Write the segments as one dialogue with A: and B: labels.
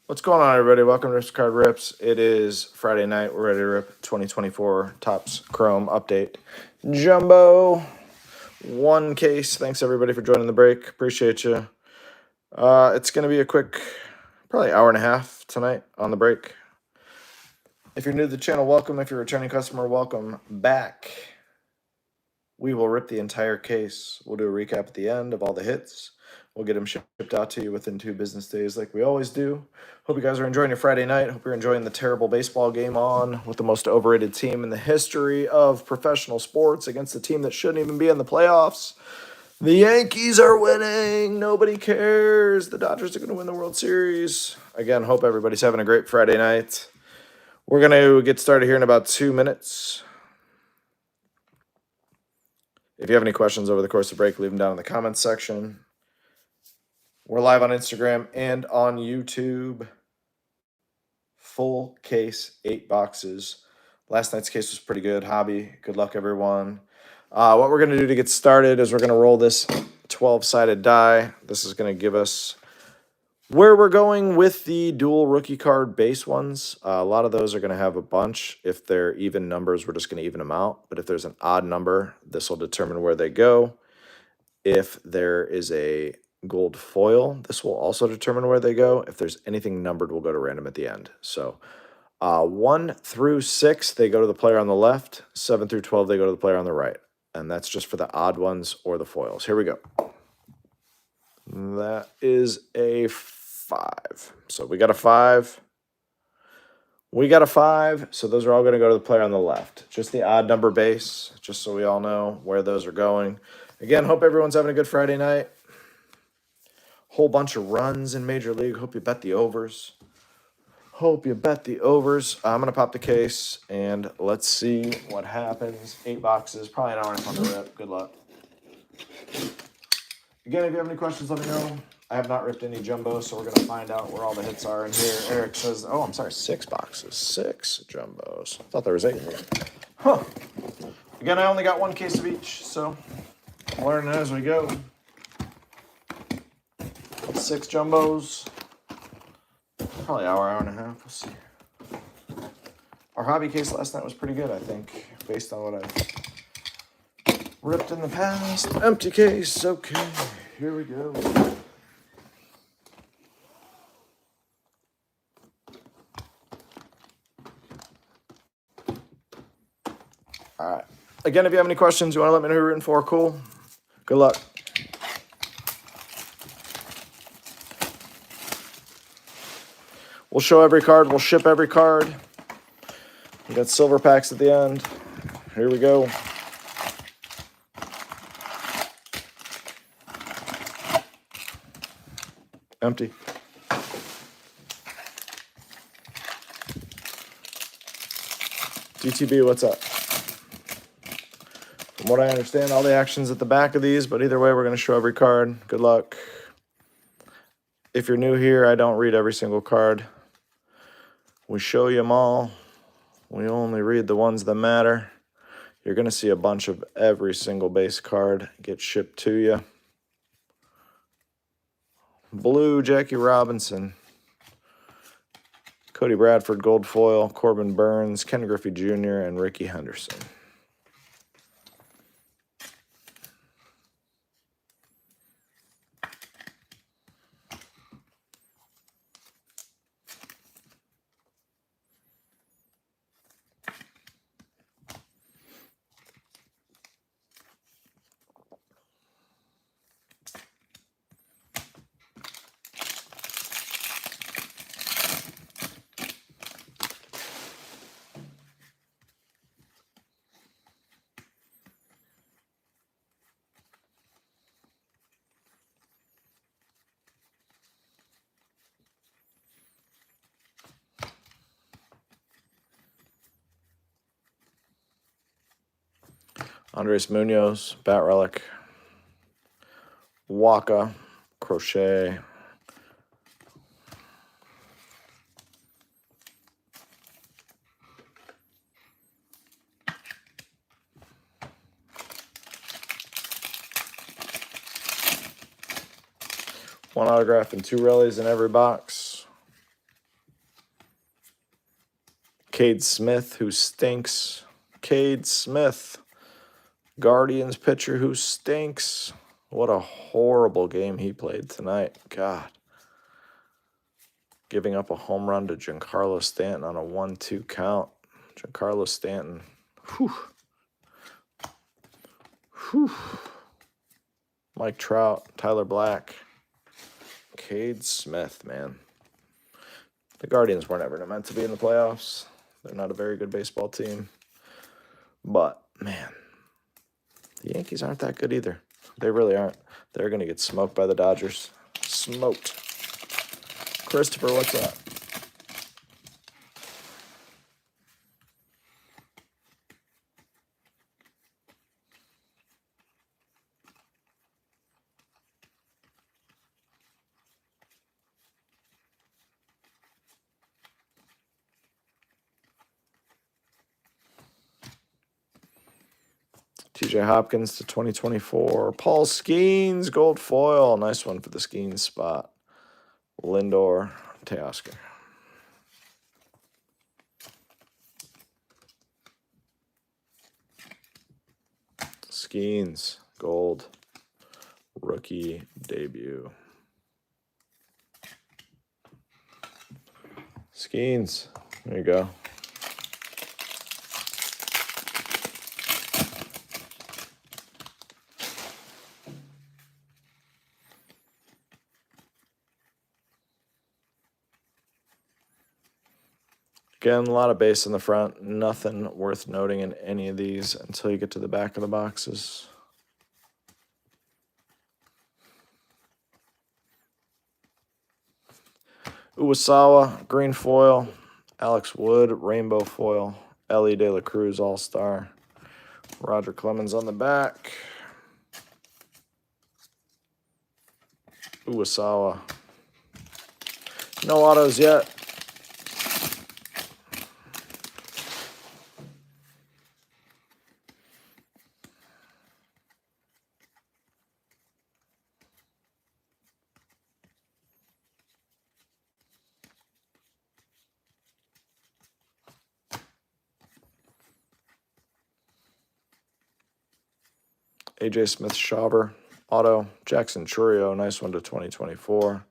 A: What's going on, everybody? Welcome to Card Rips. It is Friday night. We're ready to rip 2024 Topps Chrome Update Jumbo. One case. Thanks, everybody, for joining the break. Appreciate you. It's going to be a quick, probably hour and a half tonight on the break. If you're new to the channel, welcome. If you're a returning customer, welcome back. We will rip the entire case. We'll do a recap at the end of all the hits. We'll get them shipped out to you within 2 business days like we always do. Hope you guys are enjoying your Friday night. Hope you're enjoying the terrible baseball game on with the most overrated team in the history of professional sports against a team that shouldn't even be in the playoffs. The Yankees are winning. Nobody cares. The Dodgers are going to win the World Series. Again, hope everybody's having a great Friday night. We're going to get started here in about 2 minutes. If you have any questions over the course of the break, leave them down in the comments section. We're live on Instagram and on YouTube. Full case, 8 boxes. Last night's case was pretty good. Hobby, good luck, everyone. What we're going to do to get started is we're going to roll this 12-sided die. This is going to give us where we're going with the dual rookie card base ones. A lot of those are going to have a bunch. If they're even numbers, we're just going to even them out. But if there's an odd number, this will determine where they go. If there is a gold foil, this will also determine where they go. If there's anything numbered, we'll go to random at the end. So 1 through 6, they go to the player on the left. 7 through 12, they go to the player on the right. And that's just for the odd ones or the foils. Here we go. That is a 5. So we got a 5. We got a 5. So those are all going to go to the player on the left. Just the odd number base, just so we all know where those are going. Again, hope everyone's having a good Friday night. Whole bunch of runs in Major League. Hope you bet the overs. Hope you bet the overs. I'm going to pop the case, and let's see what happens. 8 boxes, probably an hour and a half on the rip. Good luck. Again, if you have any questions, let me know. I have not ripped any jumbo, so we're going to find out where all the hits are in here. Eric says, oh, I'm sorry, 6 boxes. 6 jumbos. I thought there was 8 here. Huh. Again, I only got 1 case of each, so I'm learning as we go. 6 jumbos. Probably hour and a half. We'll see. Our hobby case last night was pretty good, I think, based on what I ripped in the past. Empty case. Okay, here we go. All right. Again, if you have any questions, you want to let me know who you're rooting for, cool. Good luck. We'll show every card. We'll ship every card. We got silver packs at the end. Here we go. Empty. DTB, what's up? From what I understand, all the action's at the back of these, but either way, we're going to show every card. Good luck. If you're new here, I don't read every single card. We show you them all. We only read the ones that matter. You're going to see a bunch of every single base card get shipped to you. Blue, Jackie Robinson. Cody Bradford, gold foil. Corbin Burns, Ken Griffey Jr., and Ricky Henderson. Andres Munoz, Bat Relic. Waka, Crochet. One autograph and 2 rallies in every box. Cade Smith, who stinks. Cade Smith, Guardians pitcher who stinks. What a horrible game he played tonight. God. Giving up a home run to Giancarlo Stanton on a 1-2 count. Giancarlo Stanton. Whew. Whew. Mike Trout, Tyler Black, Cade Smith, man. The Guardians weren't ever meant to be in the playoffs. They're not a very good baseball team. But, man, the Yankees aren't that good either. They really aren't. They're going to get smoked by the Dodgers. Smoked. Christopher, what's up? TJ Hopkins to 2024. Paul Skeens, gold foil. Nice one for the Skeens spot. Lindor, Teoscar. Skeens, gold. Rookie debut. Skeens, there you go. Again, a lot of base in the front. Nothing worth noting in any of these until you get to the back of the boxes. Uwasawa, green foil. Alex Wood, rainbow foil. Ellie De La Cruz, all-star. Roger Clemens on the back. Uwasawa. No autos yet. AJ Smith-Shawver, auto. Jackson Churio, nice one to 2024.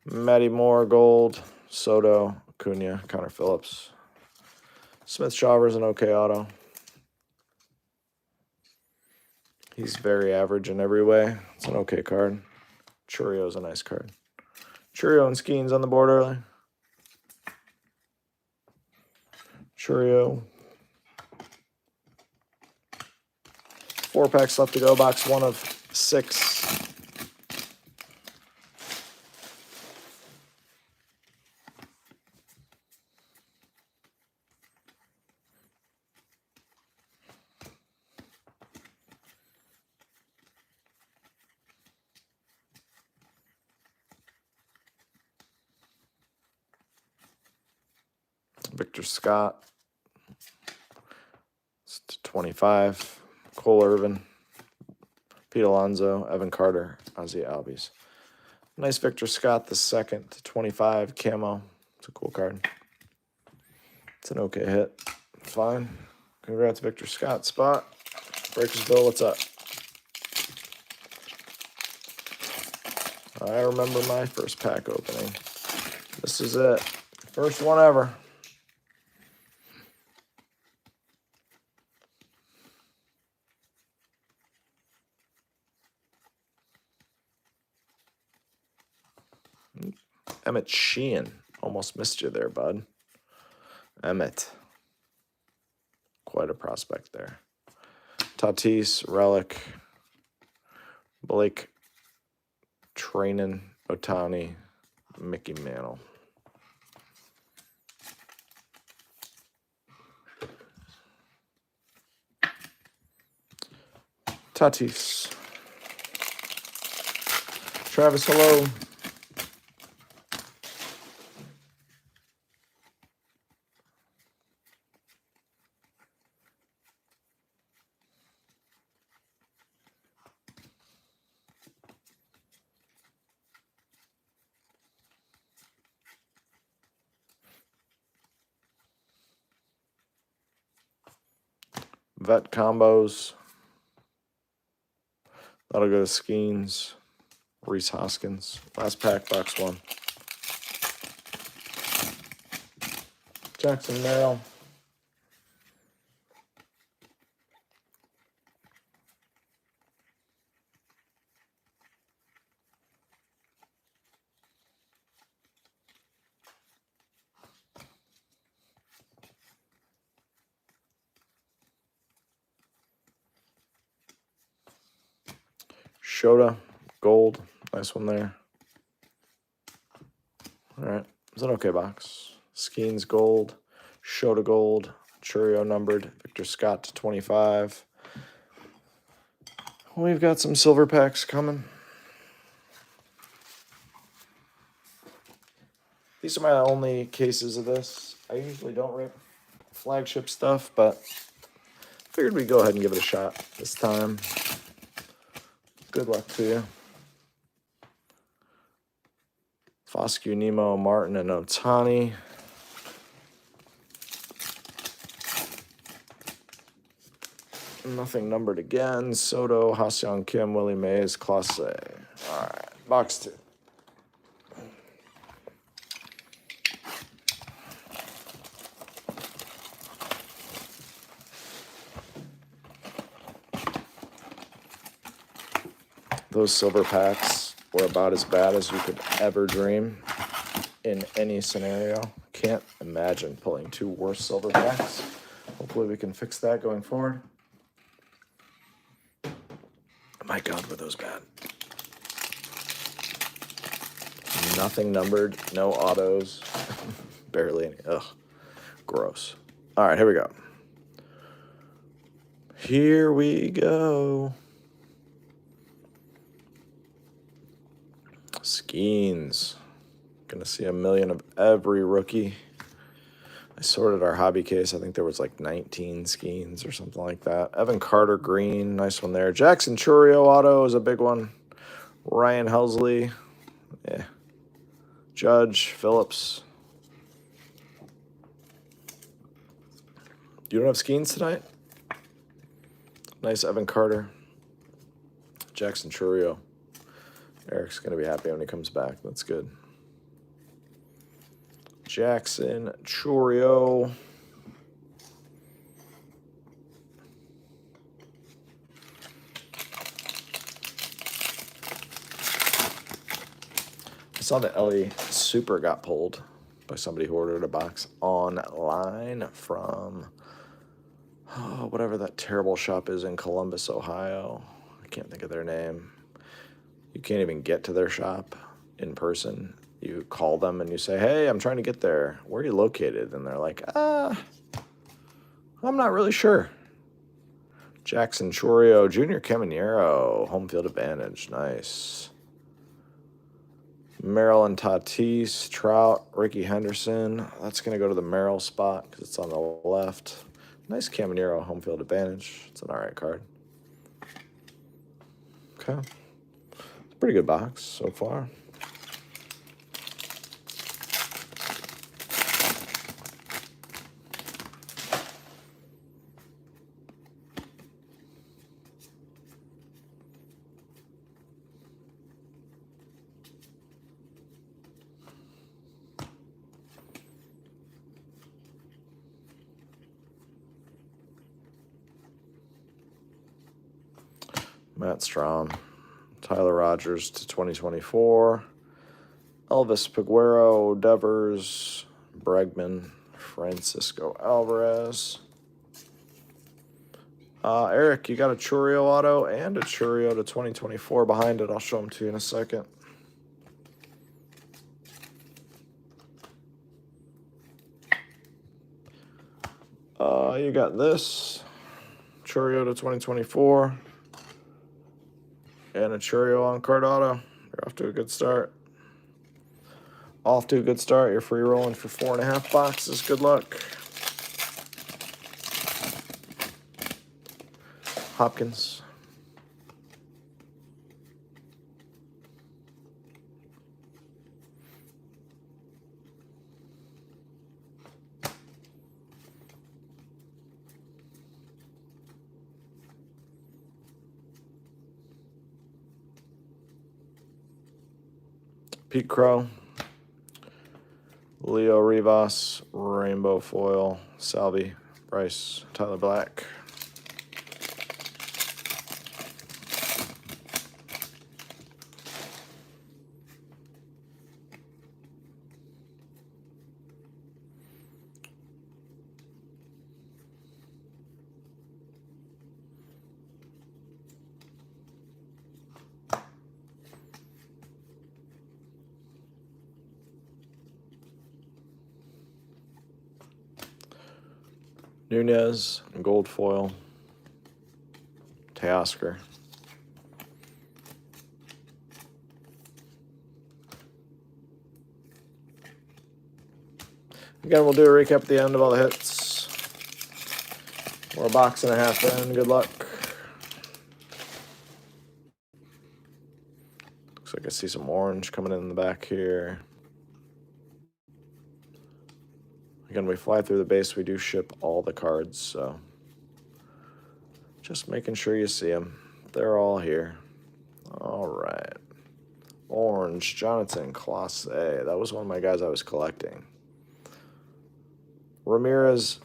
A: Matty Moore, gold. Soto, Acuna, Connor Phillips. Smith-Shawver's an okay auto. He's very average in every way. It's an okay card. Churio's a nice card. Churio and Skeens on the board early. Churio. 4 packs left to go. Box 1 of 6. Victor Scott. It's to 25. Cole Irvin, Pete Alonso, Evan Carter, Ozzie Albies. Nice Victor Scott the second to 25 camo. It's a cool card. It's an okay hit. Fine. Congrats, Victor Scott. Spot. Breakersville, what's up? I remember my first pack opening. This is it. First one ever. Emmett Sheehan. Almost missed you there, bud. Emmett. Quite a prospect there. Tatis, Relic. Blake Trainin, Otani, Mickey Mantle. Tatis. Travis, hello. Vet combos. That'll go to Skeens. Reese Hoskins. Last pack, box 1. Jackson Merrill. Shota, gold. Nice one there. All right. It's an okay box. Skeens gold. Shota gold. Churio numbered. Victor Scott to 25. We've got some silver packs coming. These are my only cases of this. I usually don't rip flagship stuff, but figured we'd go ahead and give it a shot this time. Good luck to you. Foscue, Nemo, Martin, and Otani. Nothing numbered again. Soto, Ha-Seong Kim, Willie Mays, Clase. All right, box 2. Those silver packs were about as bad as you could ever dream in any scenario. Can't imagine pulling 2 worse silver packs. Hopefully we can fix that going forward. My God, were those bad. Nothing numbered, no autos, barely any. Ugh, gross. All right, here we go. Here we go. Skeens. Gonna see a million of every rookie. I sorted our hobby case. I think there was like 19 Skeens or something like that. Evan Carter green. Nice one there. Jackson Churio auto is a big one. Ryan Helsley. Yeah. Judge Phillips. You don't have Skeens tonight? Nice Evan Carter. Jackson Churio. Eric's going to be happy when he comes back. That's good. Jackson Churio. I saw that Ellie Super got pulled by somebody who ordered a box online from whatever that terrible shop is in Columbus, Ohio. I can't think of their name. You can't even get to their shop in person. You call them and you say, hey, I'm trying to get there. Where are you located? And they're like, I'm not really sure. Jackson Churio, Junior Caminero, home field advantage. Nice. Merrill and Tatis, Trout, Ricky Henderson. That's going to go to the Merrill spot because it's on the left. Nice Caminero, home field advantage. It's an all right card. Okay. It's a pretty good box so far. Matt Strom, Tyler Rogers to 2024, Elvis Peguero, Devers, Bregman, Francisco Alvarez. Eric, you got a Churio auto and a Churio to 2024 behind it. I'll show them to you in a second. You got this Churio to 2024. And a Churio on card auto. You're off to a good start. Off to a good start. You're free rolling for 4.5 boxes. Good luck. Hopkins. Pete Crow, Leo Rivas, Rainbow Foil, Salvi, Bryce, Tyler Black. Nunez, gold foil, Teoscar. Again, we'll do a recap at the end of all the hits. We're a box and a half in. Good luck. Looks like I see some orange coming in the back here. Again, we fly through the base. We do ship all the cards, so just making sure you see them. They're all here. All right. Orange, Jonathan, Class A. That was one of my guys I was collecting. Ramirez,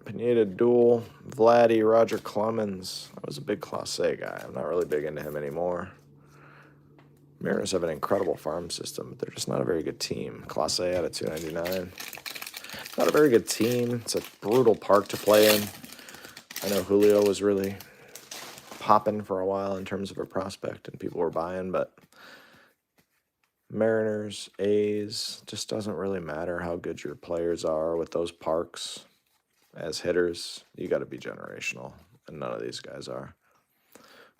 A: Pineda Duel, Vladdy, Roger Clemens. I was a big Class A guy. I'm not really big into him anymore. Mariners have an incredible farm system, but they're just not a very good team. Class A out of 299. Not a very good team. It's a brutal park to play in. I know Julio was really popping for a while in terms of a prospect, and people were buying, but Mariners, A's, just doesn't really matter how good your players are with those parks. As hitters, you got to be generational, and none of these guys are.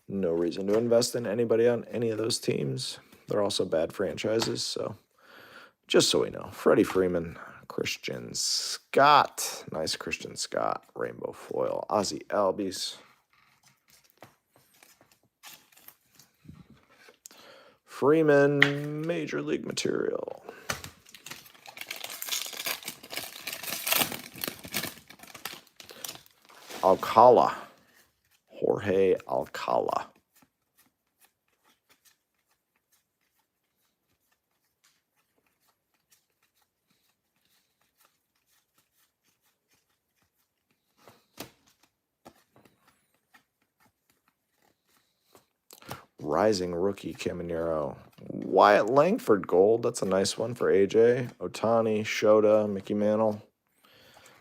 A: No reason to invest in anybody on any of those teams. They're also bad franchises, so just so we know. Freddie Freeman, Christian Scott. Nice Christian Scott. Rainbow foil. Ozzie Albies. Freeman, Major League material. Alcala. Jorge Alcala. Rising rookie Caminero. Wyatt Langford gold. That's a nice one for AJ. Otani, Shota, Mickey Mantle.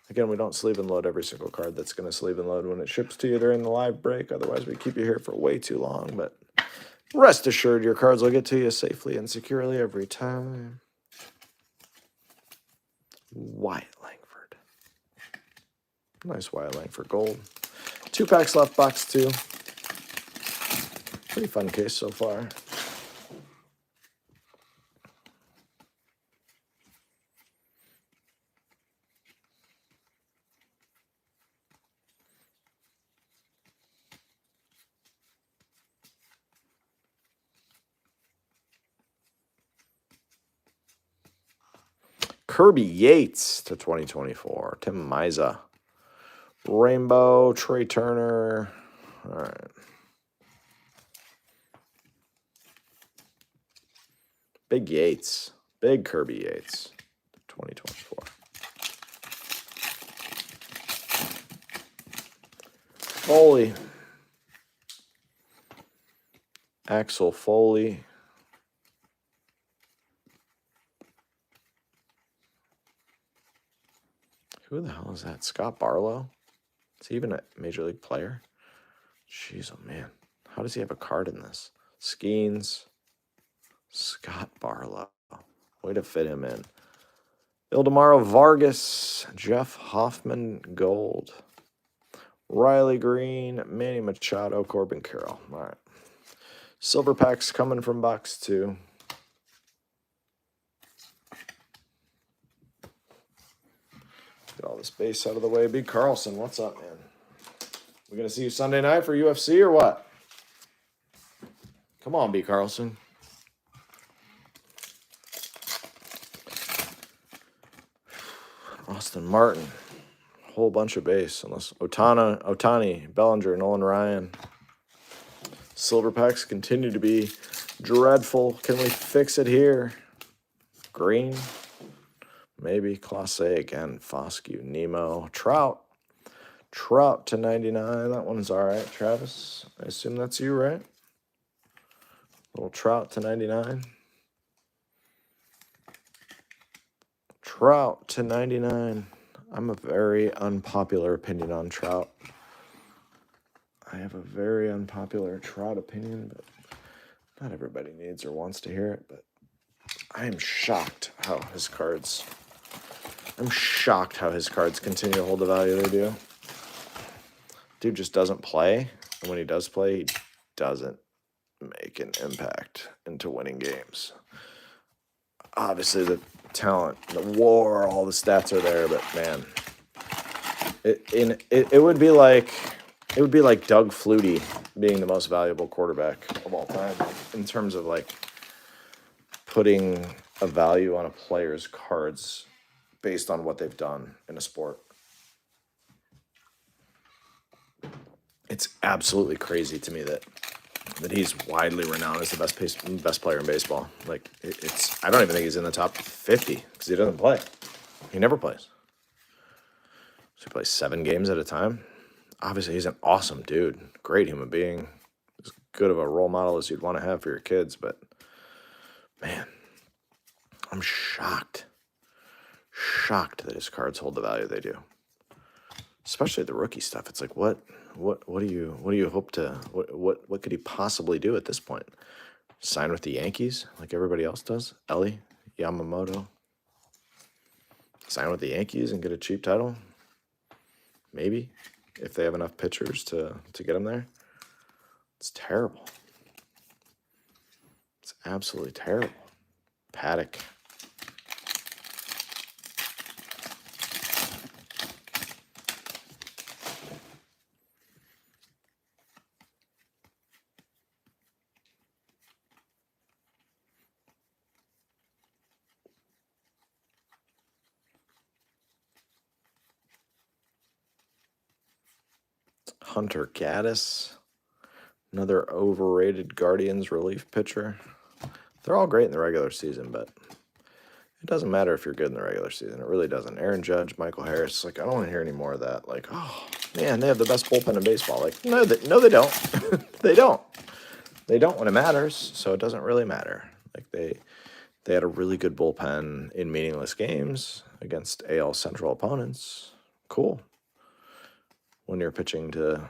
A: Again, we don't sleeve and load every single card that's going to sleeve and load when it ships to you during the live break. Otherwise, we keep you here for way too long. But rest assured, your cards will get to you safely and securely every time. Wyatt Langford. Nice Wyatt Langford gold. 2 packs left, box 2. Pretty fun case so far. Kirby Yates to 2024. Tim Miza. Rainbow, Trey Turner. All right. Big Yates. Big Kirby Yates. 2024. Foley. Axel Foley. Who the hell is that? Scott Barlow? Is he even a Major League player? Jeez, oh man. How does he have a card in this? Skeens. Scott Barlow. Way to fit him in. Ildemaro Vargas. Jeff Hoffman Gold. Riley Green. Manny Machado. Corbin Carroll. All right. Silver packs coming from box 2. Get all this base out of the way. B. Carlson, what's up, man? We gonna see you Sunday night for UFC or what? Come on, B. Carlson. Austin Martin. Whole bunch of base. Unless Otani, Bellinger, Nolan Ryan. Silver packs continue to be Dreadful. Can we fix it here? Green. Maybe. Classe again. Foscue. Nemo. Trout. Trout to 99. That one's all right, Travis. I assume that's you, right? Little Trout to 99. Trout to 99. I'm a very unpopular opinion on Trout. I have a very unpopular Trout opinion, but not everybody needs or wants to hear it. But I am shocked how his cards. I'm shocked how his cards continue to hold the value they do. Dude just doesn't play, and when he does play, he doesn't make an impact into winning games. Obviously, the talent, the war, all the stats are there, but man, it would be like Doug Flutie being the most valuable quarterback of all time in terms of like putting a value on a player's cards based on what they've done in a sport. It's absolutely crazy to me that he's widely renowned as the best player in baseball. Like it's I don't even think he's in the top 50 because he doesn't play. He never plays. So he plays 7 games at a time. Obviously, he's an awesome dude, great human being, as good of a role model as you'd want to have for your kids. But man, I'm shocked that his cards hold the value they do. Especially the rookie stuff. It's like what do you hope to what could he possibly do at this point? Sign with the Yankees like everybody else does? Ellie Yamamoto. Sign with the Yankees and get a cheap title? Maybe, if they have enough pitchers to get him there. It's terrible. It's absolutely terrible. Paddock. Hunter Gaddis, another overrated Guardians relief pitcher. They're all great in the regular season, but it doesn't matter if you're good in the regular season. It really doesn't. Aaron Judge, Michael Harris, like I don't want to hear any more of that. Like, oh man, they have the best bullpen in baseball. Like, no, they don't. They don't. They don't when it matters. So it doesn't really matter. Like they had a really good bullpen in meaningless games against AL Central opponents. Cool. When you're pitching to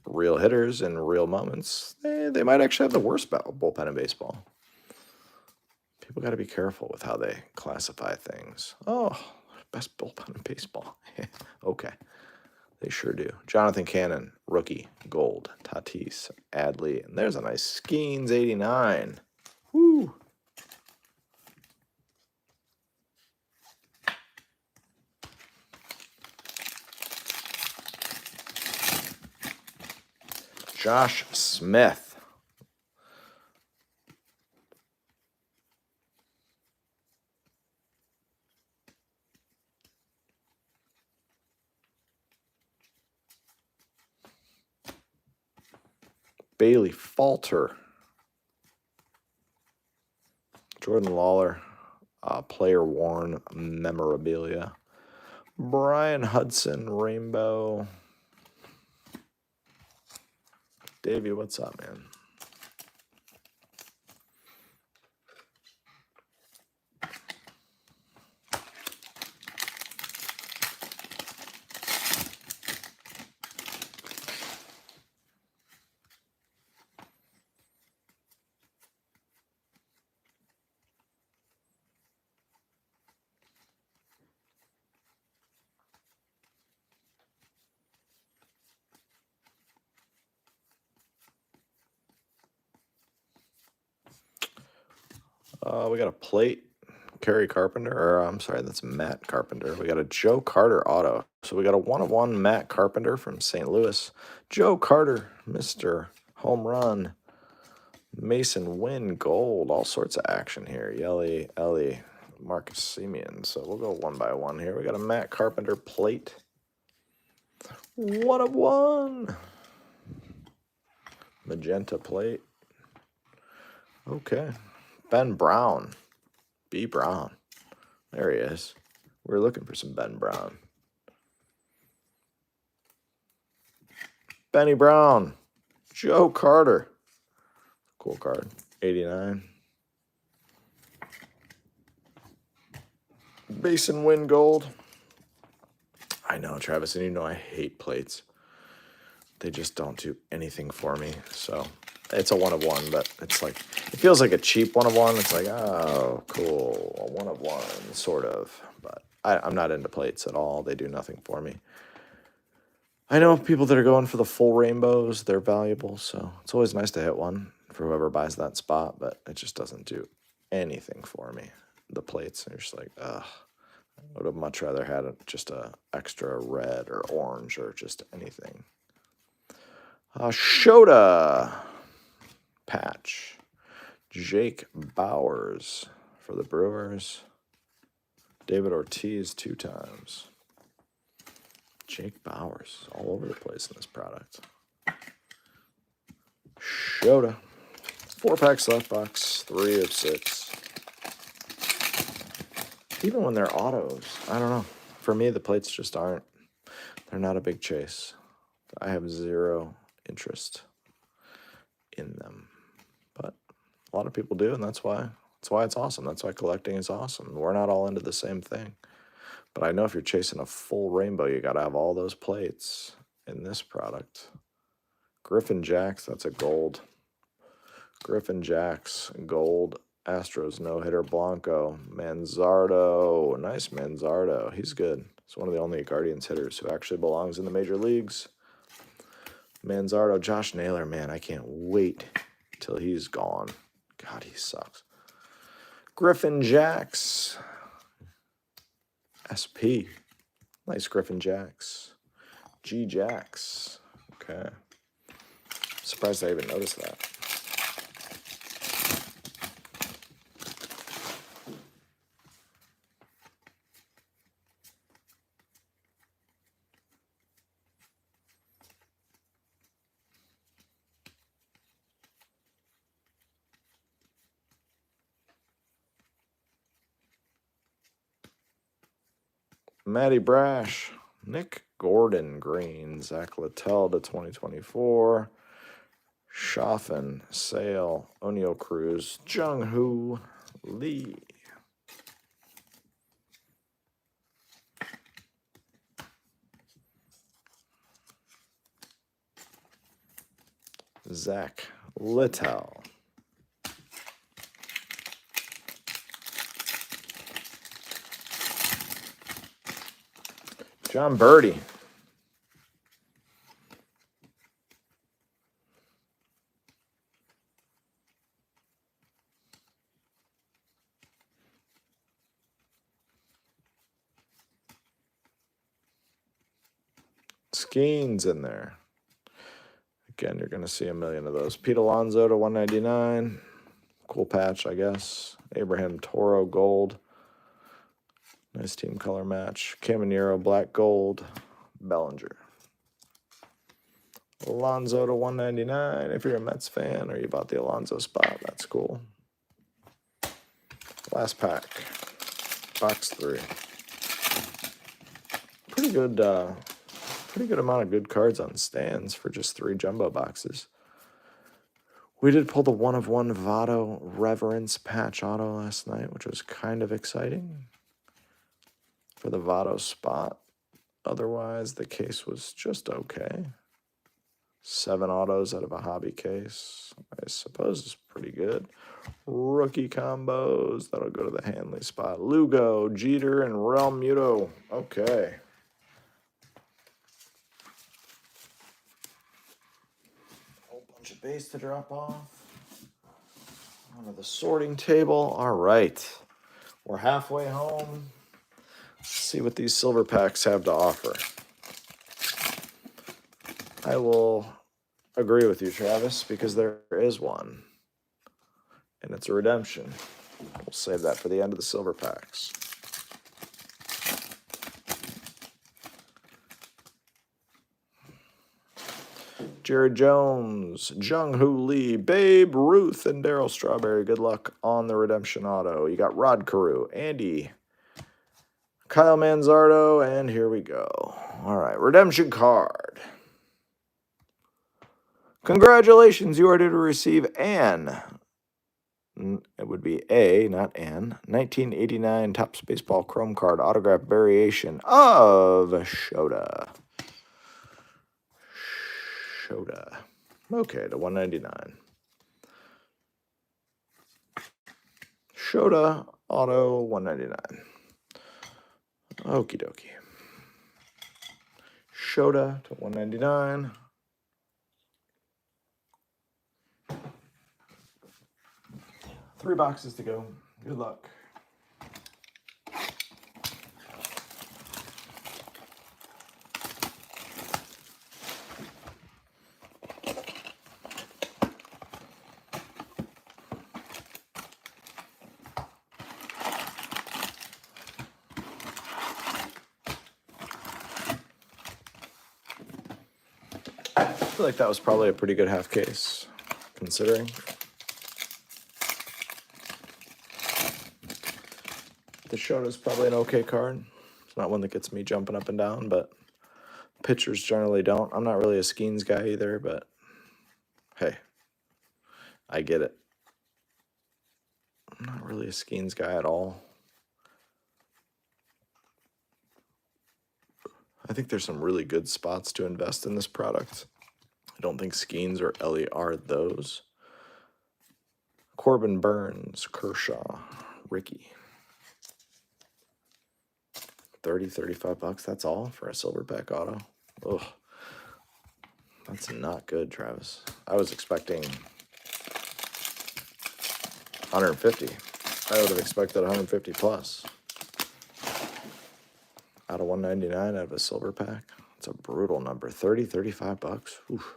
A: real hitters in real moments, they might actually have the worst bullpen in baseball. People got to be careful with how they classify things. Oh, best bullpen in baseball. Okay, they sure do. Jonathan Cannon, rookie, gold. Tatis, Adley, and there's a nice Skeens 89. Woo. Josh Smith. Bailey Falter. Jordan Lawler. Player worn memorabilia. Brian Hudson, rainbow. Davey, what's up, man? We got a plate, Kerry Carpenter, or I'm sorry, that's Matt Carpenter. We got a Joe Carter auto. So we got a 1/1 Matt Carpenter from St. Louis. Joe Carter, Mr. Home Run. Mason Wynn, gold. All sorts of action here. Yelly, Ellie, Marcus Simeon. So we'll go one by one here. We got a Matt Carpenter plate. 1/1. Magenta plate. Okay. Ben Brown. B. Brown. There he is. We're looking for some Ben Brown. Benny Brown. Joe Carter. Cool card. 89. Basin Win Gold. I know, Travis, and you know I hate plates. They just don't do anything for me. So it's a 1 of 1, but it's like, it feels like a cheap 1 of 1. It's like, oh, cool, a 1 of 1, sort of. But I'm not into plates at all. They do nothing for me. I know people that are going for the full rainbows. They're valuable, so it's always nice to hit one for whoever buys that spot, but it just doesn't do anything for me. The plates, you're just like, ugh. I would have much rather had just a extra red or orange or just anything. Shota patch. Jake Bowers for the Brewers. David Ortiz 2 times. Jake Bowers all over the place in this product. Shota. 4 packs left, box 3 of 6. Even when they're autos, I don't know. For me, the plates just aren't. They're not a big chase. I have 0 interest in them. But a lot of people do, and that's why it's awesome. That's why collecting is awesome. We're not all into the same thing. But I know if you're chasing a full rainbow, you got to have all those plates in this product. Griffin Jacks, that's a gold. Griffin Jacks, gold. Astros no-hitter Blanco. Manzardo, nice Manzardo. He's good. He's one of the only Guardians hitters who actually belongs in the major leagues. Manzardo, Josh Naylor, man, I can't wait till he's gone. God, he sucks. Griffin Jacks. SP. Nice Griffin Jacks. G Jacks. Okay. Surprised I even noticed that. Matty Brash, Nick Gordon green, Zach Littell to 2024, Schaffen, Sale, O'Neal Cruz, Jung Hoo Lee. Zach Littell. John Birdie. Skeens in there. Again, you're going to see a million of those. Pete Alonso to 199. Cool patch, I guess. Abraham Toro gold. Nice team color match. Caminero black gold. Bellinger. Alonso to 199. If you're a Mets fan or you bought the Alonso spot, that's cool. Last pack. Box 3. Pretty good amount of good cards on stands for just 3 jumbo boxes. We did pull the 1 of 1 Votto Reverence patch auto last night, which was kind of exciting for the Votto spot. Otherwise, the case was just okay. 7 autos out of a hobby case, I suppose is pretty good. Rookie combos, that'll go to the Hanley spot. Lugo, Jeter, and Real Muto. Okay. Whole bunch of base to drop off. Onto the sorting table. All right. We're halfway home. Let's see what these silver packs have to offer. I will agree with you, Travis, because there is one. And it's a redemption. We'll save that for the end of the silver packs. Jared Jones, Jung Hoo Lee, Babe Ruth, and Daryl Strawberry. Good luck on the redemption auto. You got Rod Carew, Andy, Kyle Manzardo, and here we go. All right, redemption card. Congratulations, you are due to receive an, it would be a, not an, 1989 Topps Baseball Chrome Card autograph variation of Shota. Okay, to 199. Shota auto 199. Okie dokie. Shota to 199. Three boxes to go. Good luck. I feel like that was probably a pretty good half case, considering. The Shota's probably an okay card. It's not one that gets me jumping up and down, but pitchers generally don't. I'm not really a Skeens guy either, but hey, I get it. I'm not really a Skeens guy at all. I think there's some really good spots to invest in this product. I don't think Skeens or Ellie are those. Corbin Burns, Kershaw, Ricky. 30, 35 bucks, that's all for a silver pack auto. Ugh. That's not good, Travis. I was expecting 150. I would have expected 150 plus. Out of 199 out of a silver pack. It's a brutal number. 30, 35 bucks. Oof.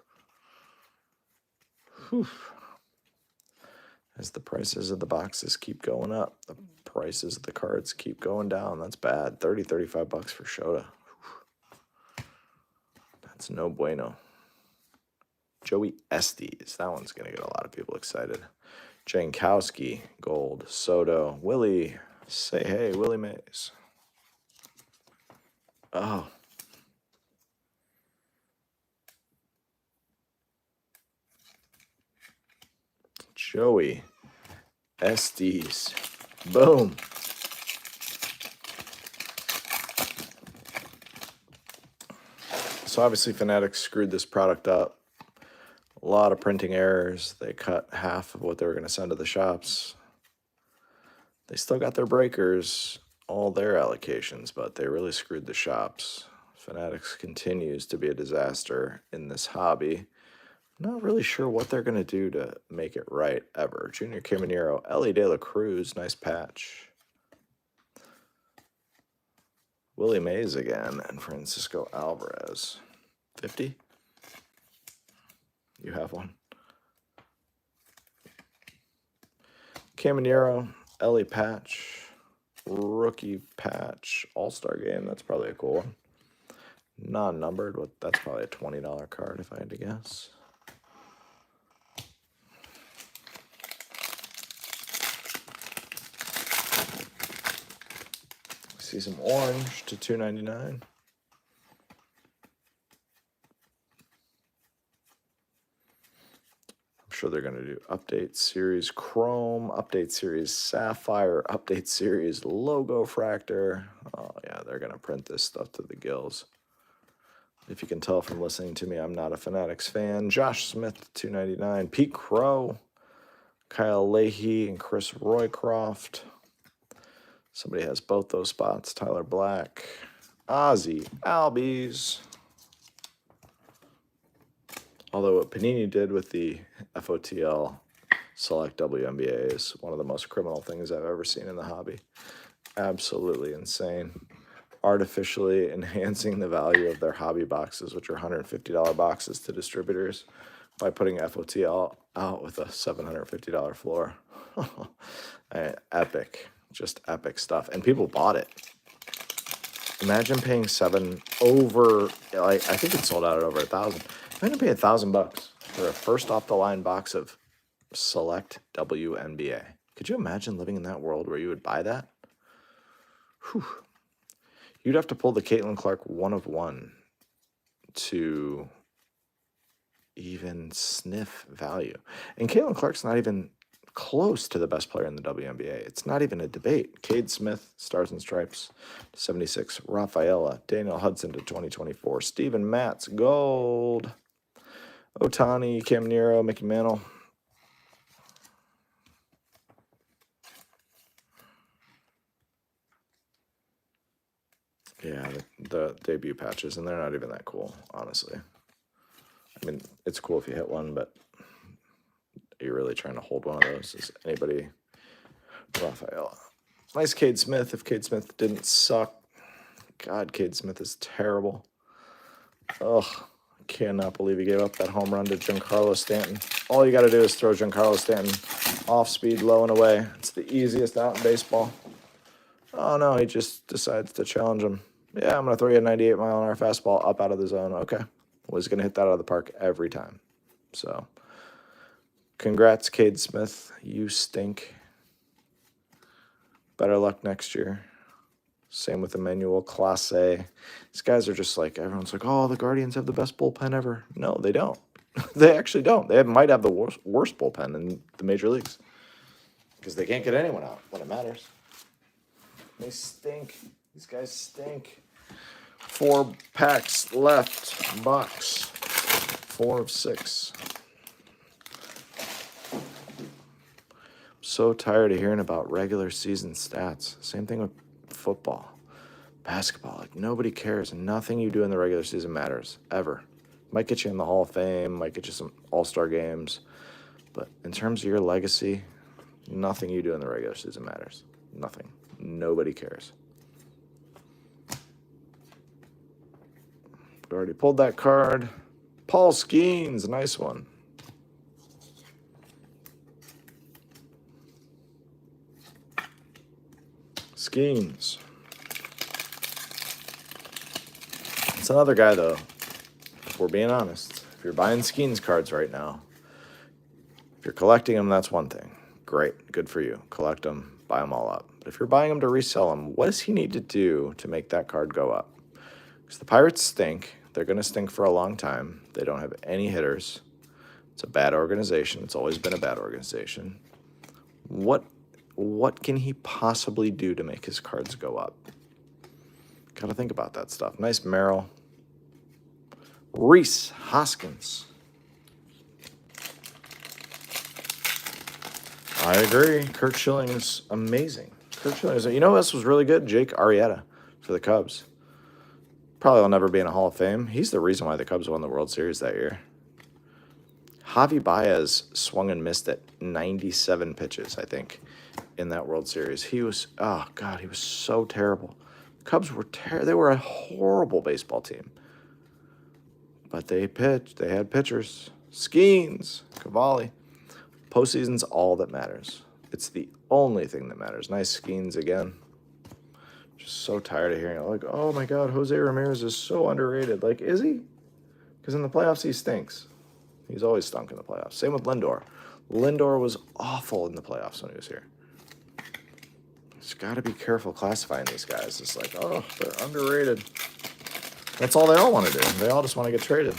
A: Oof. As the prices of the boxes keep going up, the prices of the cards keep going down. That's bad. 30, 35 bucks for Shota. Oof. That's no bueno. Joey Estes. That one's going to get a lot of people excited. Jankowski, gold. Soto. Willie. Say hey, Willie Mays. Oh. Joey Estes. Boom. So obviously Fanatics screwed this product up. A lot of printing errors. They cut half of what they were going to send to the shops. They still got their breakers, all their allocations, but they really screwed the shops. Fanatics continues to be a disaster in this hobby. Not really sure what they're going to do to make it right ever. Junior Caminero, Ellie De La Cruz, nice patch. Willie Mays again, and Francisco Alvarez. 50? You have one. Caminero, Ellie patch, rookie patch, all-star game. That's probably a cool one. Non-numbered, that's probably a $20 card if I had to guess. See some orange to $2.99. I'm sure they're going to do update series chrome, update series sapphire, update series logo fractor. Oh yeah, they're going to print this stuff to the gills. If you can tell from listening to me, I'm not a Fanatics fan. Josh Smith, $2.99. Pete Crow, Kyle Leahy, and Chris Roycroft. Somebody has both those spots. Tyler Black, Ozzy Albies. Although what Panini did with the FOTL Select WNBA is one of the most criminal things I've ever seen in the hobby. Absolutely insane. Artificially enhancing the value of their hobby boxes, which are $150 boxes to distributors, by putting FOTL out with a $750 floor. Epic. Just epic stuff. And people bought it. Imagine paying I think it sold out at over 1,000. I'm gonna pay $1,000 for a first off the line box of Select WNBA. Could you imagine living in that world where you would buy that? Whew. You'd have to pull the Caitlin Clark 1 of 1 to even sniff value. And Caitlin Clark's not even close to the best player in the WNBA. It's not even a debate. Cade Smith, Stars and Stripes, 76. Rafaela, Daniel Hudson to 2024. Steven Matz, gold. Otani, Cam Nero, Mickey Mantle. Yeah, the debut patches, and they're not even that cool, honestly. I mean, it's cool if you hit one, but are you really trying to hold one of those? Is anybody? Rafaela. Nice Cade Smith. If Cade Smith didn't suck. God, Cade Smith is terrible. Ugh, cannot believe he gave up that home run to Giancarlo Stanton. All you got to do is throw Giancarlo Stanton off speed, low and away. It's the easiest out in baseball. Oh, no, he just decides to challenge him. Yeah, I'm going to throw you a 98-mile-an-hour fastball up out of the zone. Okay. Well, he's going to hit that out of the park every time. So, congrats, Cade Smith. You stink. Better luck next year. Same with Emmanuel Clase. These guys are just like, everyone's like, oh, the Guardians have the best bullpen ever. No, they don't. They actually don't. They might have the worst bullpen in the major leagues because they can't get anyone out when it matters. They stink. These guys stink. 4 packs left. Box. 4 of 6. So tired of hearing about regular season stats. Same thing with football, basketball. Like, nobody cares. Nothing you do in the regular season matters, ever. Might get you in the Hall of Fame, might get you some all-star games. But in terms of your legacy, nothing you do in the regular season matters. Nothing. Nobody cares. We already pulled that card. Paul Skeens, nice one. Skeens. It's another guy, though. If we're being honest, if you're buying Skeens cards right now, if you're collecting them, that's one thing. Great. Good for you. Collect them. Buy them all up. But if you're buying them to resell them, what does he need to do to make that card go up? Because the Pirates stink. They're going to stink for a long time. They don't have any hitters. It's a bad organization. It's always been a bad organization. What can he possibly do to make his cards go up? Got to think about that stuff. Nice Merrill. Reese Hoskins. I agree. Kurt Schilling is amazing. Kurt Schilling is, you know, this was really good. Jake Arrieta for the Cubs. Probably will never be in a Hall of Fame. He's the reason why the Cubs won the World Series that year. Javi Baez swung and missed at 97 pitches, I think, in that World Series. He was, oh, God, he was so terrible. Cubs were they were a horrible baseball team. But they pitched. They had pitchers. Skeens, Cavalli. Postseason's all that matters. It's the only thing that matters. Nice Skeens again. Just so tired of hearing it. Like, oh, my God, Jose Ramirez is so underrated. Like, is he? Because in the playoffs, he stinks. He's always stunk in the playoffs. Same with Lindor. Lindor was awful in the playoffs when he was here. Just got to be careful classifying these guys. It's like, oh, they're underrated. That's all they all want to do. They all just want to get traded.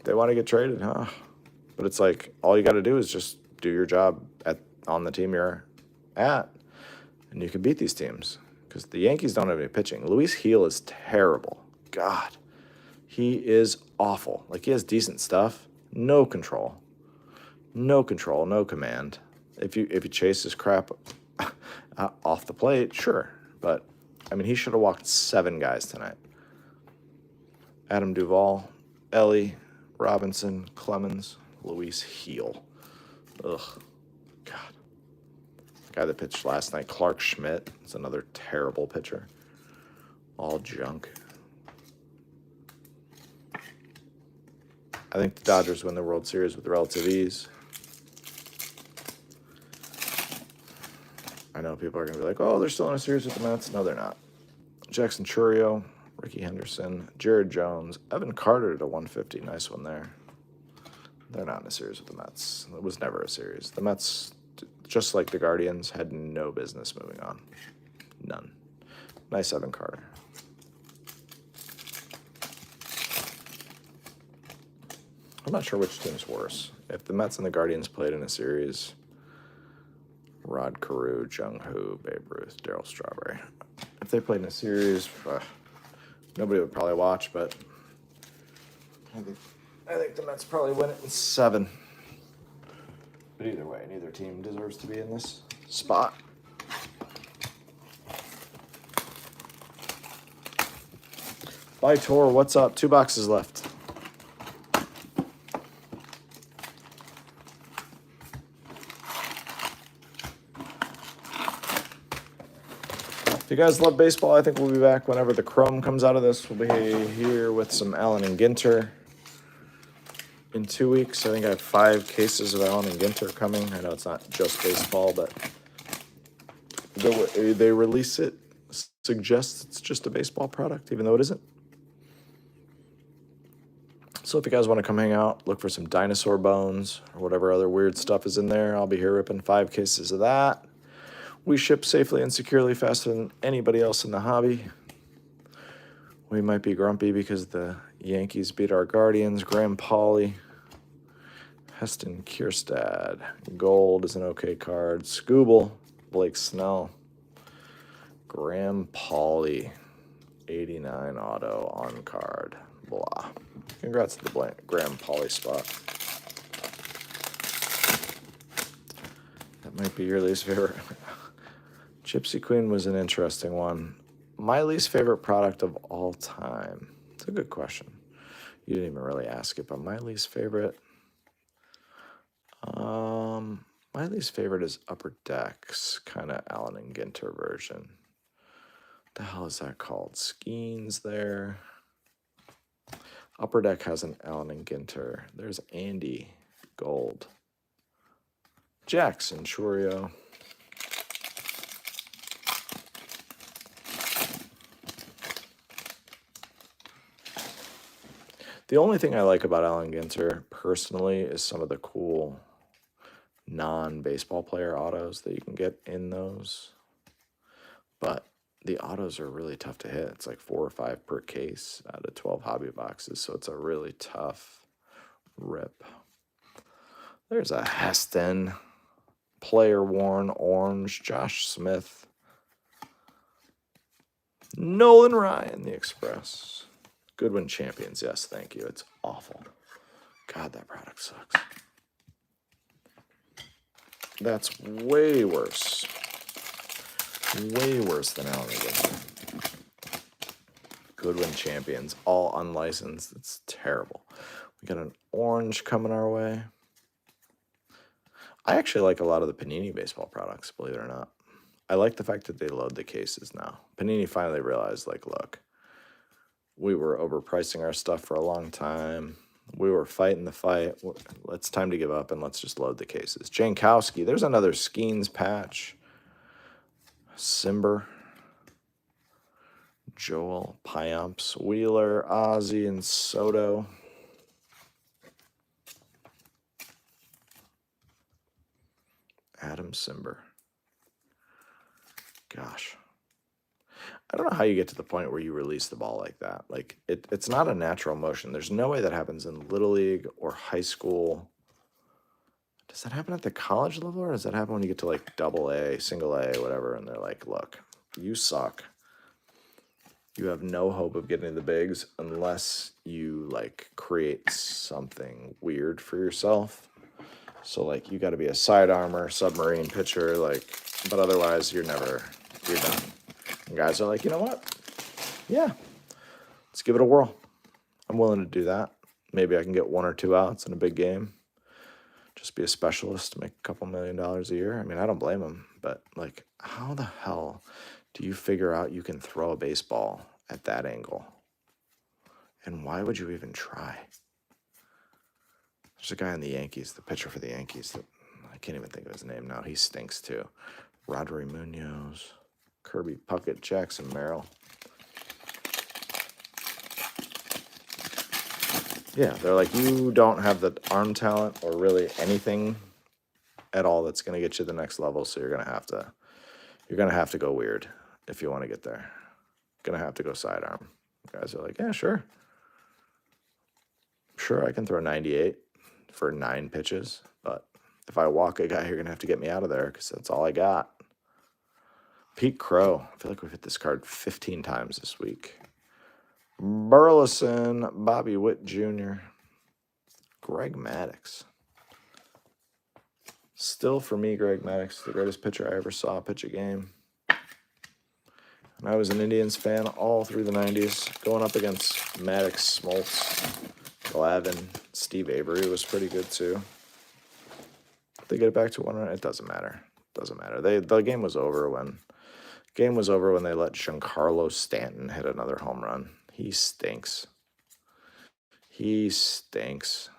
A: They want to get traded, huh? But it's like, all you got to do is just do your job on the team you're at, and you can beat these teams. Because the Yankees don't have any pitching. Luis Gil is terrible. God. He is awful. Like, he has decent stuff. No control. No control. No command. If you chase his crap off the plate, sure. But, I mean, he should have walked 7 guys tonight. Adam Duvall, Ellie, Robinson, Clemens, Luis Gil. Ugh. God. The guy that pitched last night, Clark Schmidt, is another terrible pitcher. All junk. I think the Dodgers win the World Series with relative ease. I know people are going to be like, oh, they're still in a series with the Mets. No, they're not. Jackson Churio, Ricky Henderson, Jared Jones, Evan Carter to 150. Nice one there. They're not in a series with the Mets. It was never a series. The Mets, just like the Guardians, had no business moving on. None. Nice Evan Carter. I'm not sure which team's worse. If the Mets and the Guardians played in a series, Rod Carew, Jung Hoo, Babe Ruth, Darryl Strawberry. If they played in a series, nobody would probably watch, but I think the Mets probably win it in 7. But either way, neither team deserves to be in this spot. Bye, Tor. What's up? 2 boxes left. If you guys love baseball, I think we'll be back whenever the Chrome comes out of this. We'll be here with some Allen and Ginter in 2 weeks. I think I have 5 cases of Allen and Ginter coming. I know it's not just baseball, but the way they release it suggests it's just a baseball product, even though it isn't. So if you guys want to come hang out, look for some dinosaur bones or whatever other weird stuff is in there. I'll be here ripping 5 cases of that. We ship safely and securely faster than anybody else in the hobby. We might be grumpy because the Yankees beat our Guardians. Graham Pauley, Heston Kierstad. Gold is an okay card. Scooble, Blake Snell. Graham Pauley, 89 auto on card. Blah. Congrats to the Graham Pauley spot. That might be your least favorite. Gypsy Queen was an interesting one. My least favorite product of all time. It's a good question. You didn't even really ask it, but my least favorite. My least favorite is Upper Deck's kind of Allen and Ginter version. What the hell is that called? Skeens there. Upper Deck has an Allen and Ginter. There's Andy Gold. Jackson Churio. The only thing I like about Allen Ginter, personally, is some of the cool non-baseball player autos that you can get in those. But the autos are really tough to hit. It's like 4 or 5 per case out of 12 hobby boxes, so it's a really tough rip. There's a Heston, player-worn orange, Josh Smith. Nolan Ryan, the Express. Goodwin Champions, yes, thank you. It's awful. God, that product sucks. That's way worse. Way worse than Allen and Ginter. Goodwin Champions, all unlicensed. It's terrible. We got an orange coming our way. I actually like a lot of the Panini baseball products, believe it or not. I like the fact that they load the cases now. Panini finally realized, like, look, we were overpricing our stuff for a long time. We were fighting the fight. It's time to give up, and let's just load the cases. Jankowski, there's another Skeens patch. Simber. Joel, Piamps, Wheeler, Ozzie, and Soto. Adam Simber. Gosh. I don't know how you get to the point where you release the ball like that. Like, it's not a natural motion. There's no way that happens in Little League or high school. Does that happen at the college level, or does that happen when you get to, like, double A, single A, whatever, and they're like, look, you suck. You have no hope of getting to the bigs unless you, like, create something weird for yourself. So, like, you got to be a sidearmer, submarine pitcher, like, but otherwise you're done. And guys are like, you know what? Yeah, let's give it a whirl. I'm willing to do that. Maybe I can get 1 or 2 outs in a big game. Just be a specialist, make a couple $1 million a year. I mean, I don't blame them, but, like, how the hell do you figure out you can throw a baseball at that angle? And why would you even try? There's a guy in the Yankees, the pitcher for the Yankees, that I can't even think of his name now. He stinks too. Rodri Munoz, Kirby Puckett, Jackson Merrill. Yeah, they're like, you don't have the arm talent or really anything at all that's going to get you to the next level, so you're going to have to go weird if you want to get there. Going to have to go sidearm. Guys are like, yeah, sure. Sure, I can throw 98 for 9 pitches, but if I walk a guy, you're going to have to get me out of there because that's all I got. Pete Crow. I feel like we've hit this card 15 times this week. Burleson, Bobby Witt Jr., Greg Maddux. Still, for me, Greg Maddux, the greatest pitcher I ever saw pitch a game. And I was an Indians fan all through the 90s, going up against Maddux, Smoltz, Glavine. Steve Avery was pretty good, too. Did they get it back to 1 run? It doesn't matter. Doesn't matter. The game was over when they let Giancarlo Stanton hit another home run. He stinks. He stinks.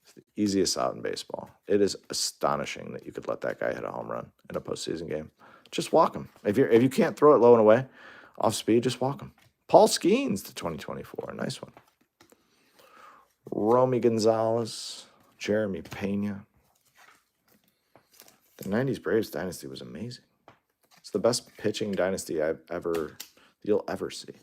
A: It's the easiest out in baseball. It is astonishing that you could let that guy hit a home run in a postseason game. Just walk him. If you can't throw it low and away, off speed, just walk him. Paul Skeens to 2024. Nice one. Romy Gonzalez, Jeremy Pena. The 90s Braves dynasty was amazing. It's the best pitching dynasty you'll ever see.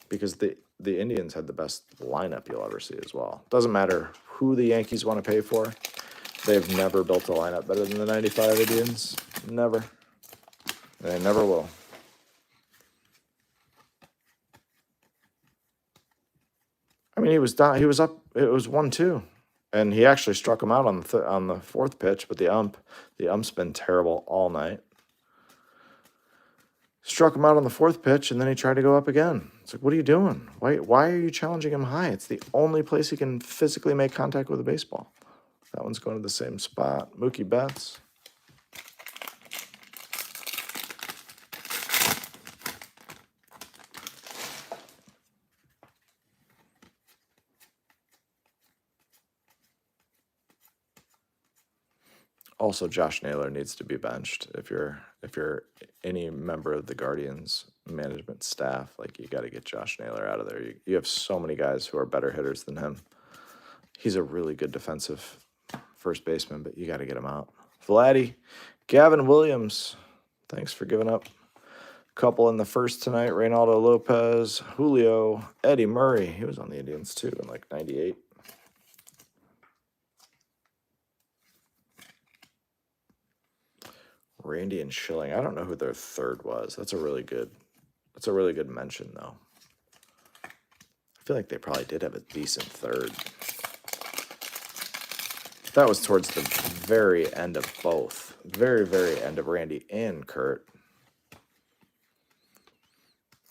A: Because the Indians had the best lineup you'll ever see as well. Doesn't matter who the Yankees want to pay for. They've never built a lineup better than the 95 Indians. Never. And they never will. I mean, he was down. He was up. It was 1-2. And he actually struck him out on the fourth pitch, but the ump's been terrible all night. Struck him out on the fourth pitch, and then he tried to go up again. It's like, what are you doing? Why are you challenging him high? It's the only place he can physically make contact with a baseball. That one's going to the same spot. Mookie Betts. Also, Josh Naylor needs to be benched. If you're any member of the Guardians management staff, like, you got to get Josh Naylor out of there. You have so many guys who are better hitters than him. He's a really good defensive first baseman, but you got to get him out. Vladdy, Gavin Williams. Thanks for giving up a couple in the first tonight. Reynaldo Lopez, Julio, Eddie Murray. He was on the Indians too in like 98. Randy and Schilling. I don't know who their third was. That's a really good mention, though. I feel like they probably did have a decent third. That was towards the very end of both. Very, very end of Randy and Kurt.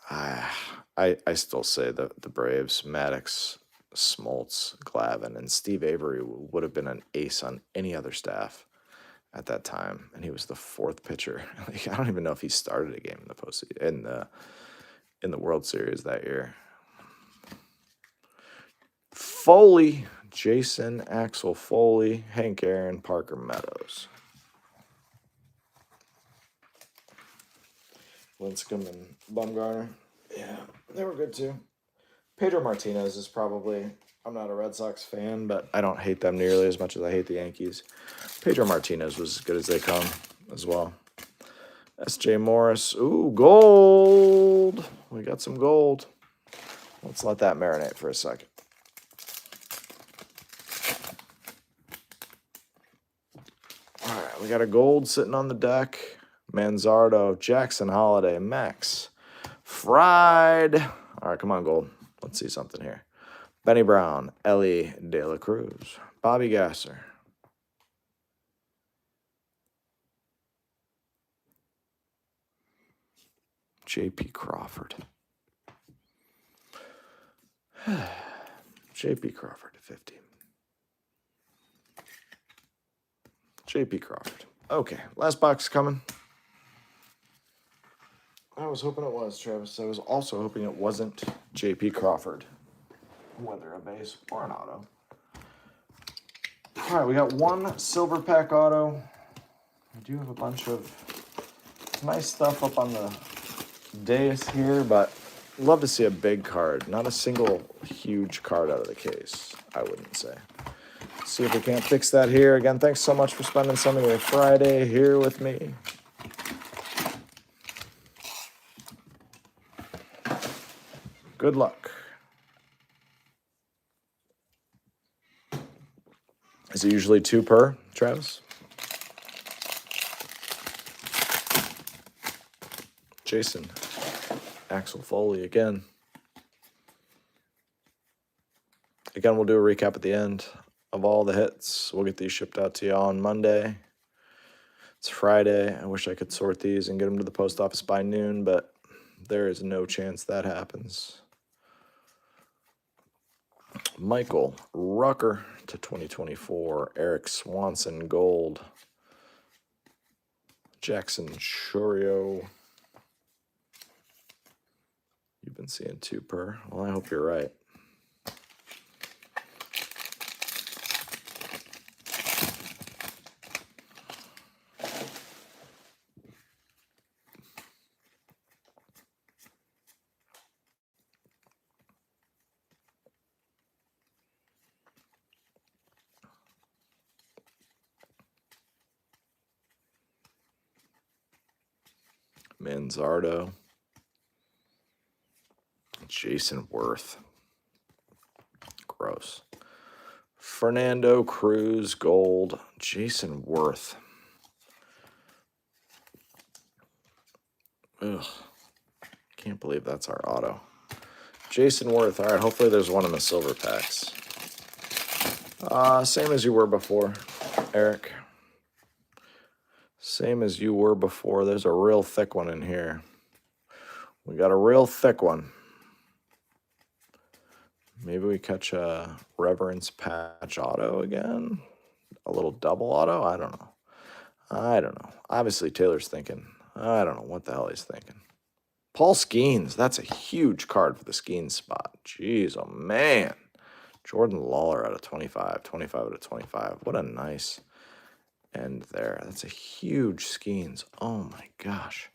A: I still say the Braves, Maddux, Smoltz, Glavine, and Steve Avery would have been an ace on any other staff at that time, and he was the fourth pitcher. Like, I don't even know if he started a game in the postseason, in the World Series that year. Foley, Jason, Axel Foley, Hank Aaron, Parker Meadows. Lincecum and Bumgarner. Yeah, they were good too. Pedro Martinez is probably, I'm not a Red Sox fan, but I don't hate them nearly as much as I hate the Yankees. Pedro Martinez was as good as they come as well. S.J. Morris. Ooh, gold. We got some gold. Let's let that marinate for a second. All right, we got a gold sitting on the deck. Manzardo, Jackson Holiday, Max Fried. All right, come on, gold. Let's see something here. Benny Brown, Ellie De La Cruz, Bobby Gasser. J.P. Crawford. J.P. Crawford at 50. J.P. Crawford. Okay, last box coming. I was hoping it was, Travis. I was also hoping it wasn't J.P. Crawford, whether a base or an auto. All right, we got one silver pack auto. I do have a bunch of nice stuff up on the dais here, but love to see a big card, not a single huge card out of the case, I wouldn't say. See if we can't fix that here. Again, thanks so much for spending some of your Friday here with me. Good luck. Is it usually 2 per, Travis? Jason. Axel Foley again. Again, we'll do a recap at the end of all the hits. We'll get these shipped out to you on Monday. It's Friday. I wish I could sort these and get them to the post office by noon, but there is no chance that happens. Michael Rucker to 2024. Eric Swanson Gold. Jackson Churio. You've been seeing 2 per. Well, I hope you're right. Manzardo. Jason Worth. Gross. Fernando Cruz Gold. Jason Worth. Ugh. Can't believe that's our auto. Jason Worth. All right, hopefully there's one in the silver packs. Same as you were before, Eric. Same as you were before. There's a real thick one in here. We got a real thick one. Maybe we catch a Reverence Patch auto again? A little double auto? I don't know. Obviously, Taylor's thinking. I don't know what the hell he's thinking. Paul Skeens. That's a huge card for the Skeens spot. Jeez, oh man. Jordan Lawler out of 25. 25 out of 25. What a nice end there. That's a huge Skeens. Oh my gosh.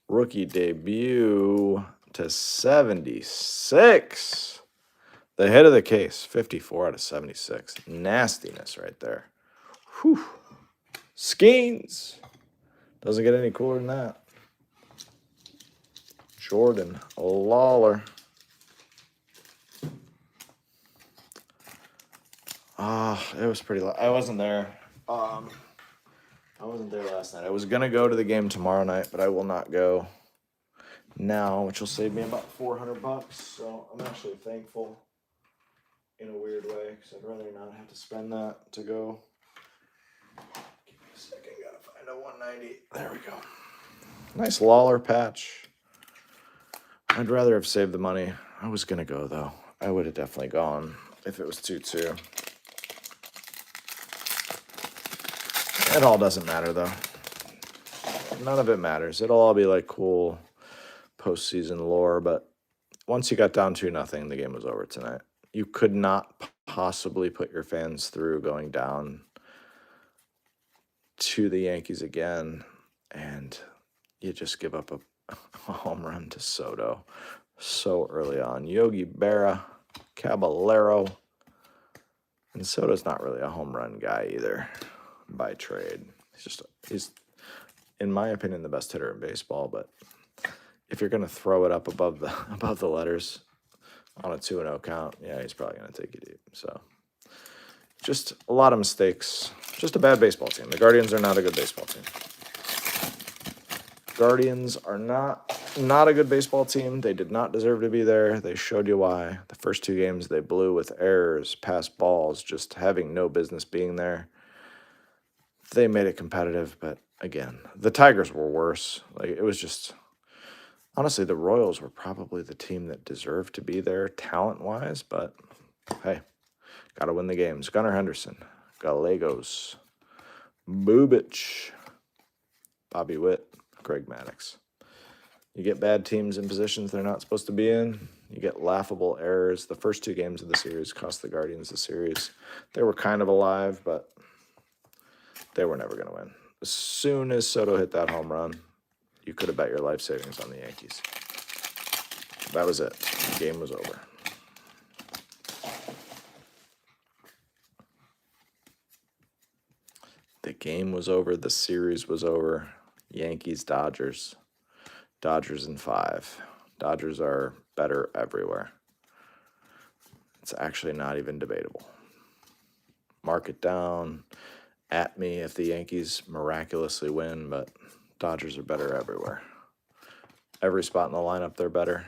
A: Rookie debut to 76. The hit of the case, 54 out of 76. Nastiness right there. Whew. Skeens. Doesn't get any cooler than that. Jordan Lawler. It was pretty I wasn't there. I wasn't there last night. I was going to go to the game tomorrow night, but I will not go now, which will save me about $400. So I'm actually thankful in a weird way because I'd rather not have to spend that to go. Give me a second. Got to find a 190. There we go. Nice Lawler patch. I'd rather have saved the money. I was going to go, though. I would have definitely gone if it was 2-2. It all doesn't matter, though. None of it matters. It'll all be like cool postseason lore, but once you got down 2-0, the game was over tonight. You could not possibly put your fans through going down to the Yankees again, and you just give up a home run to Soto so early on. Yogi Berra, Caballero, and Soto's not really a home run guy either by trade. He's in my opinion the best hitter in baseball, but if you're going to throw it up above the letters on a 2-0 count, yeah, he's probably going to take you deep. So just a lot of mistakes. Just a bad baseball team. The Guardians are not a good baseball team. Guardians are not a good baseball team. They did not deserve to be there. They showed you why. The first 2 games they blew with errors, pass balls, just having no business being there. They made it competitive, but again, the Tigers were worse. Like, it was just, honestly, the Royals were probably the team that deserved to be there talent-wise, but hey, got to win the games. Gunnar Henderson, Gallegos, Bubich, Bobby Witt, Greg Maddux. You get bad teams in positions they're not supposed to be in. You get laughable errors. The first 2 games of the series cost the Guardians the series. They were kind of alive, but they were never going to win. As soon as Soto hit that home run, you could have bet your life savings on the Yankees. That was it. The game was over. The game was over. The series was over. Yankees, Dodgers. Dodgers in 5. Dodgers are better everywhere. It's actually not even debatable. Mark it down at me if the Yankees miraculously win, but Dodgers are better everywhere. Every spot in the lineup, they're better.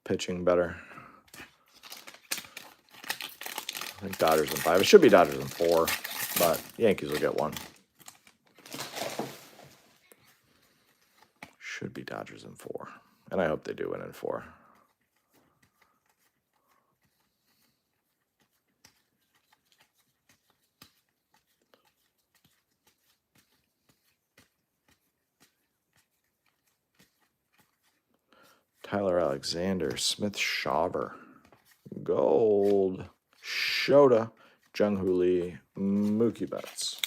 A: Pitching better. I think Dodgers in 5. It should be Dodgers in 4, but Yankees will get 1. Should be Dodgers in 4. And I hope they do win in 4. Tyler Alexander, Smith Shawver, Gold, Shota, Jung-Hoo Lee, Mookie Betts.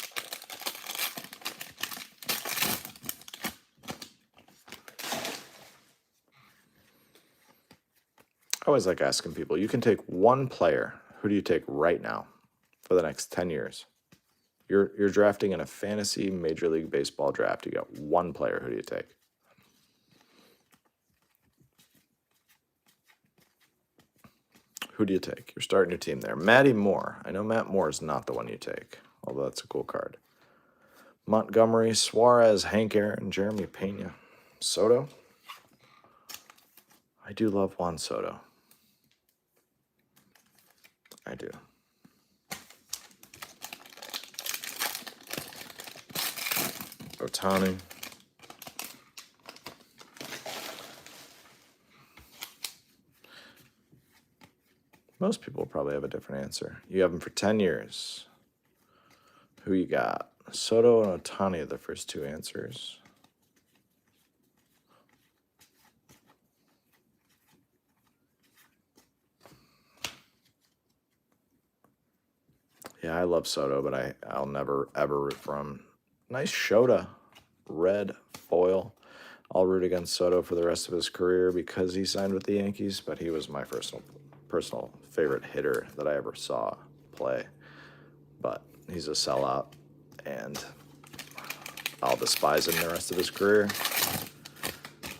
A: I always like asking people, you can take one player. Who do you take right now for the next 10 years? You're drafting in a fantasy Major League Baseball draft. You got one player. Who do you take? Who do you take? You're starting your team there. Matty Moore. I know Matt Moore is not the one you take, although that's a cool card. Montgomery, Suarez, Hank Aaron, Jeremy Pena. Soto. I do love Juan Soto. I do. Ohtani. Most people probably have a different answer. You have him for 10 years. Who you got? Soto and Ohtani are the first 2 answers. Yeah, I love Soto, but I'll never, ever root for him. Nice Shota. Red foil. I'll root against Soto for the rest of his career because he signed with the Yankees, but he was my personal favorite hitter that I ever saw play. But he's a sellout, and I'll despise him the rest of his career.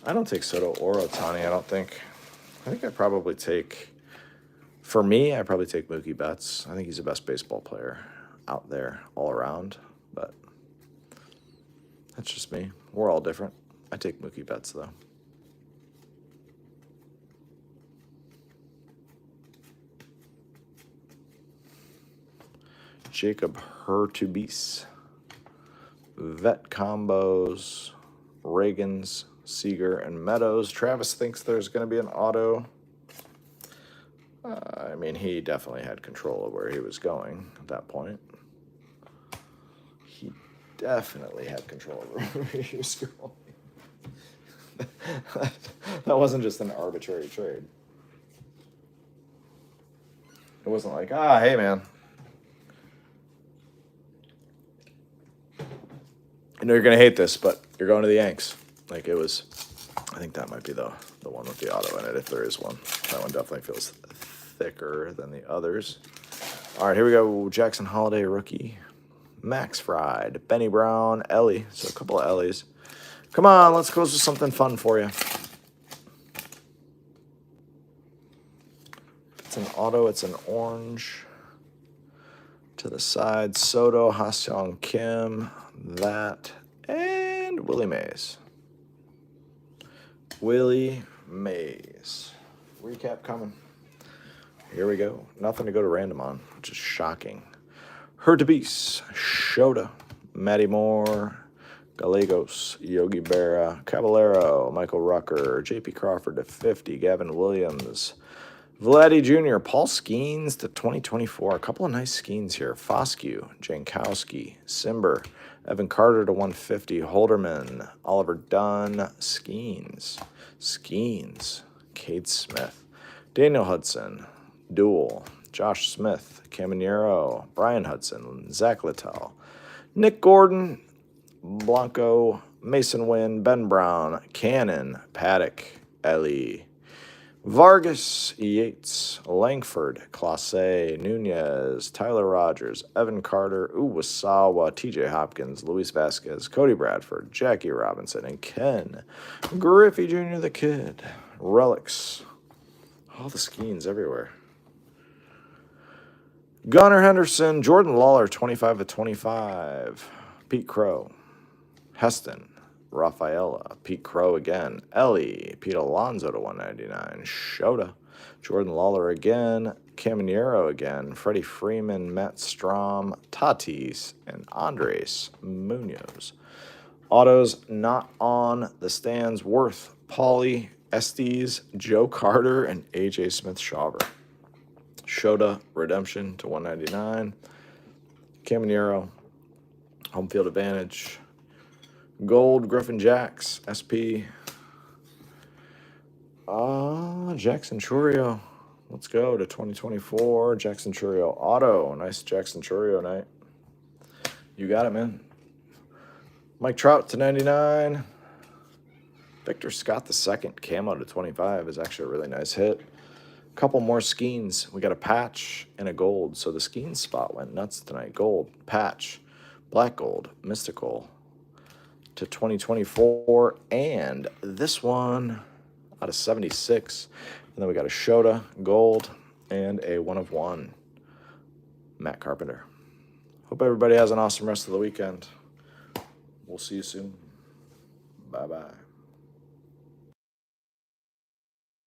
A: I don't take Soto or Ohtani, I think I probably take, for me, I probably take Mookie Betts. I think he's the best baseball player out there all around, but that's just me. We're all different. I take Mookie Betts, though. Jacob Hurtubise. Vet combos. Reagans, Seager, and Meadows. Travis thinks there's going to be an auto. I mean, he definitely had control of where he was going at that point. He definitely had control over where he was going. That wasn't just an arbitrary trade. It wasn't like, hey, man. I know you're going to hate this, but you're going to the Yanks. Like, it was, I think that might be the one with the auto in it, if there is one. That one definitely feels thicker than the others. All right, here we go. Jackson Holiday, rookie. Max Fried, Benny Brown, Ellie. So a couple of Ellies. Come on, let's close with something fun for you. It's an auto. It's an orange. To the side, Soto, Ha-Seong Kim, that, and Willie Mays. Willie Mays. Recap coming. Here we go. Nothing to go to random on, which is shocking. Hurtubise, Shota, Matty Moore, Gallegos, Yogi Berra, Caballero, Michael Rucker, J.P. Crawford to 50, Gavin Williams, Vladdy Jr., Paul Skeens to 2024. A couple of nice Skeens here. Foscue, Jankowski, Simber, Evan Carter to 150, Holderman, Oliver Dunn, Skeens, Cade Smith, Daniel Hudson, Duel, Josh Smith, Caminero, Brian Hudson, Zach Littell, Nick Gordon, Blanco, Mason Wynn, Ben Brown, Cannon, Paddock, Ellie. Vargas, Yates, Langford, Clase, Nunez, Tyler Rogers, Evan Carter, Uwasawa, TJ Hopkins, Luis Vasquez, Cody Bradford, Jackie Robinson, and Ken Griffey Jr. the Kid. Relics. All the Skeens everywhere. Gunnar Henderson, Jordan Lawler, 25/25. Pete Crow, Heston, Rafaela, Pete Crow again, Ellie, Pete Alonso to 199, Shota, Jordan Lawler again, Caminero again, Freddie Freeman, Matt Strom, Tatis, and Andres Munoz. Autos not on the stands: Worth, Pauly, Estes, Joe Carter, and AJ Smith-Shawver. Shota, Redemption to 199. Caminero, Home Field Advantage. Gold, Griffin Jacks, SP. Jackson Churio. Let's go to 2024. Jackson Churio auto. Nice Jackson Churio night. You got it, man. Mike Trout to 99. Victor Scott the second camo to 25 is actually a really nice hit. Couple more Skeens. We got a patch and a gold. So the Skeens spot went nuts tonight. Gold, patch, black gold, mystical to 2024, and this one out of 76. And then we got a Shota, gold, and a 1/1 Matt Carpenter. Hope everybody has an awesome rest of the weekend. We'll see you soon. Bye-bye.